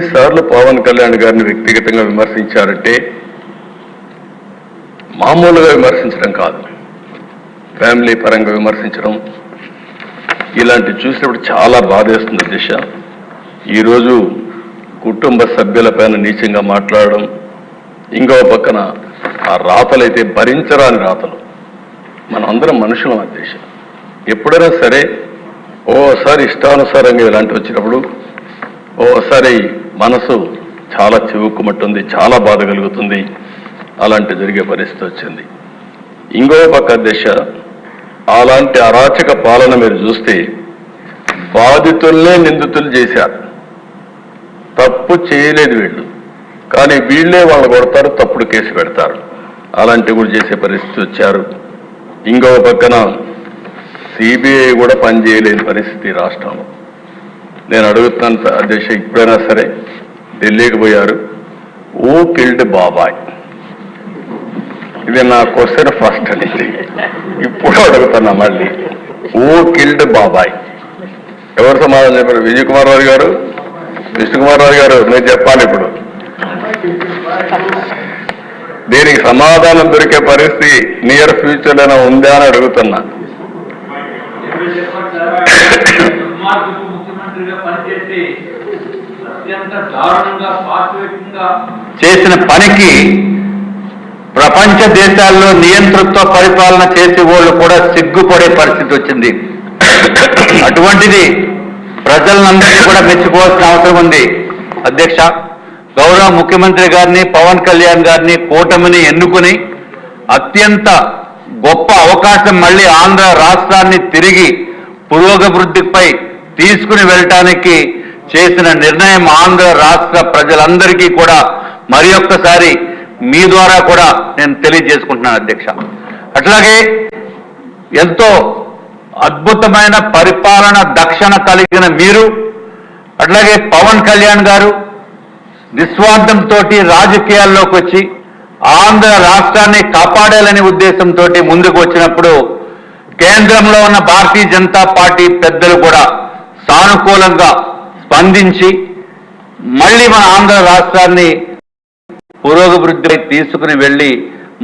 సార్లు పవన్ కళ్యాణ్ గారిని వ్యక్తిగతంగా విమర్శించారంటే మామూలుగా విమర్శించడం కాదు, ఫ్యామిలీ పరంగా విమర్శించడం ఇలాంటి చూసినప్పుడు చాలా బాధేస్తుంది దిశ. ఈరోజు కుటుంబ సభ్యులపైన నీచంగా మాట్లాడడం, ఇంకో పక్కన ఆ రాతలైతే భరించరాని రాతలు. మనం అందరం మనుషులం దిశ. ఎప్పుడైనా సరే ఓసారి ఇష్టానుసారంగా ఇలాంటి వచ్చినప్పుడు ఓసారి మనసు చాలా చివుక్కుమంటుంది, చాలా బాధ కలుగుతుంది. అలాంటి జరిగే పరిస్థితి వచ్చింది. ఇంకో పక్క దిశ, అలాంటి అరాచక పాలన మీరు చూస్తే బాధితుల్నే నిందితులు చేశారు. తప్పు చేయలేదు వీళ్ళు, కానీ వీళ్ళే వాళ్ళు కొడతారు, తప్పుడు కేసు పెడతారు. అలాంటివి కూడా చేసే పరిస్థితి వచ్చారు. ఇంకో పక్కన సిబిఐ కూడా పనిచేయలేని పరిస్థితి రాష్ట్రంలో. నేను అడుగుతున్నాను అధ్యక్ష, ఇప్పుడైనా సరే ఢిల్లీకి పోయారు, ఓ కిల్డ్ బాబాయ్, ఇది నా క్వశ్చన్ ఫస్ట్ అనేది. ఇప్పుడు అడుగుతున్నా మళ్ళీ, ఓ కిల్డ్ బాబాయ్ ఎవరు సమాధానం చెప్పారు? విజయ్ కుమార్ రావు గారు, విష్ణుకుమార్ రావు గారు, నేను చెప్పాలి ఇప్పుడు. దీనికి సమాధానం దొరికే పరిస్థితి నియర్ ఫ్యూచర్లోనే ఉందా అని అడుగుతున్నా. చేసిన పనికి ప్రపంచ దేశాల్లో నియంతృత్వ పరిపాలన చేసే వాళ్ళు కూడా సిగ్గుపడే పరిస్థితి వచ్చింది. అటువంటిది ప్రజలందరినీ కూడా మెచ్చుకోవాల్సిన అవసరం ఉంది. అధ్యక్ష, గౌరవ ముఖ్యమంత్రి గారిని, పవన్ కళ్యాణ్ గారిని, కూటమిని ఎన్నుకుని అత్యంత గొప్ప అవకాశం మళ్ళీ ఆంధ్ర రాష్ట్రాన్ని తిరిగి పురోగభివృద్ధిపై తీసుకుని వెళ్ళటానికి చేసిన నిర్ణయం ఆంధ్ర రాష్ట్ర ప్రజలందరికీ కూడా మరి ఒక్కసారి మీ ద్వారా కూడా నేను తెలియజేసుకుంటున్నాను అధ్యక్ష. అట్లాగే ఎంతో అద్భుతమైన పరిపాలన దక్షణ కలిగిన మీరు, అట్లాగే పవన్ కళ్యాణ్ గారు నిస్వార్థంతో రాజకీయాల్లోకి వచ్చి ఆంధ్ర రాష్ట్రాన్ని కాపాడాలనే ఉద్దేశంతో ముందుకు వచ్చినప్పుడు కేంద్రంలో ఉన్న భారతీయ జనతా పార్టీ పెద్దలు కూడా సానుకూలంగా స్పందించి మళ్ళీ మన ఆంధ్ర రాష్ట్రాన్ని పురోగభివృద్ధిపై తీసుకుని వెళ్ళి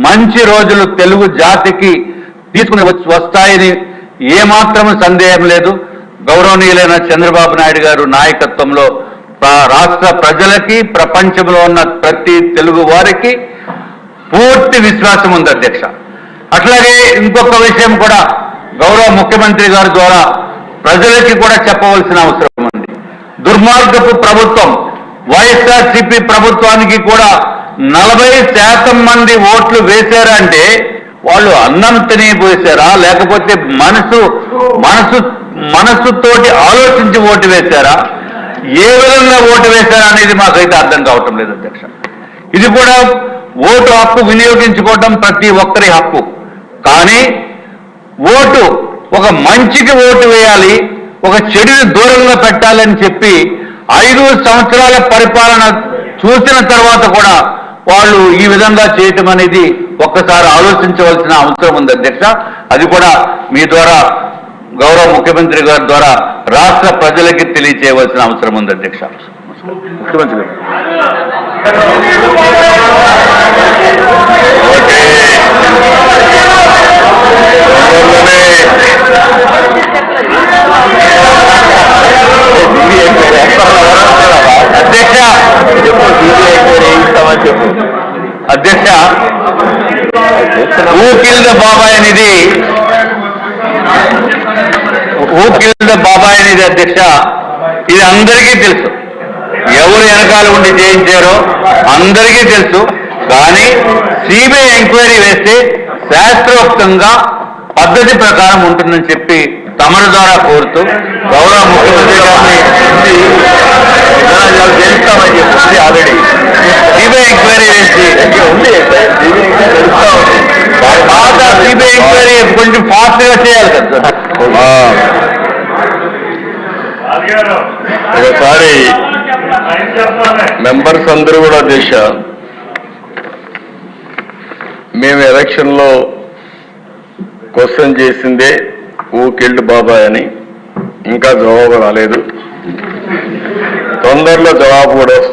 మంచి రోజులు తెలుగు జాతికి తీసుకుని వస్తాయని ఏమాత్రం సందేహం లేదు. గౌరవనీయులైన చంద్రబాబు నాయుడు గారు నాయకత్వంలో రాష్ట్ర ప్రజలకి, ప్రపంచంలో ఉన్న ప్రతి తెలుగు వారికి పూర్తి విశ్వాసం ఉంది అధ్యక్ష. అట్లాగే ఇంకొక విషయం కూడా గౌరవ ముఖ్యమంత్రి గారి ద్వారా ప్రజలకి కూడా చెప్పవలసిన అవసరం ఉంది. దుర్మార్గపు ప్రభుత్వం వైఎస్ఆర్సీపీ ప్రభుత్వానికి కూడా 40% మంది ఓట్లు వేశారంటే వాళ్ళు అన్నం తిని పోసారా, లేకపోతే మనసుతోటి ఆలోచించి ఓటు వేశారా, ఏ విధంగా ఓటు వేశారా అనేది మాకైతే అర్థం కావటం లేదు అధ్యక్ష. ఇది కూడా ఓటు హక్కు వినియోగించుకోవటం ప్రతి ఒక్కరి హక్కు. కానీ ఓటు ఒక మంచికి ఓటు వేయాలి, ఒక చెడుని దూరంగా పెట్టాలని చెప్పి 5 సంవత్సరాల పరిపాలన చూసిన తర్వాత కూడా వాళ్ళు ఈ విధంగా చేయటం అనేది ఒక్కసారి ఆలోచించవలసిన అవసరం ఉంది అధ్యక్ష. అది కూడా మీ ద్వారా గౌరవ ముఖ్యమంత్రి గారి ద్వారా రాష్ట్ర ప్రజలకి తెలియచేయవలసిన అవసరం ఉంది అధ్యక్ష. ముఖ్యమంత్రి అధ్యక్ష, ఊకిల్ద బాబాయ్ అనేది అధ్యక్ష, ఇది అందరికీ తెలుసు. ఎవరు వెనకాల ఉండి చేయించారో అందరికీ తెలుసు. కానీ సిబిఐ ఎంక్వైరీ వేస్తే శాస్త్రోక్తంగా పద్ధతి ప్రకారం ఉంటుందని చెప్పి తమరి ద్వారా కోరుతూ గౌరవ ముఖ్యమంత్రి గారిని తెలుస్తామని చెప్పి ఆల్రెడీ సిబిఐ ఎంక్వైరీ వేసి సిబిఐ ఎంక్వైరీ కొంచెం ఫాస్ట్ గా చేయాలి కదా. ఒకసారి మెంబర్స్ అందరూ కూడా దేశ మేము ఎలక్షన్లో క్వశ్చన్ చేసిందే ఊ కిల్డ్ బాబాయ్ అని, ఇంకా జవాబు రాలేదు. తొందరలో జవాబు కూడా వస్తుంది.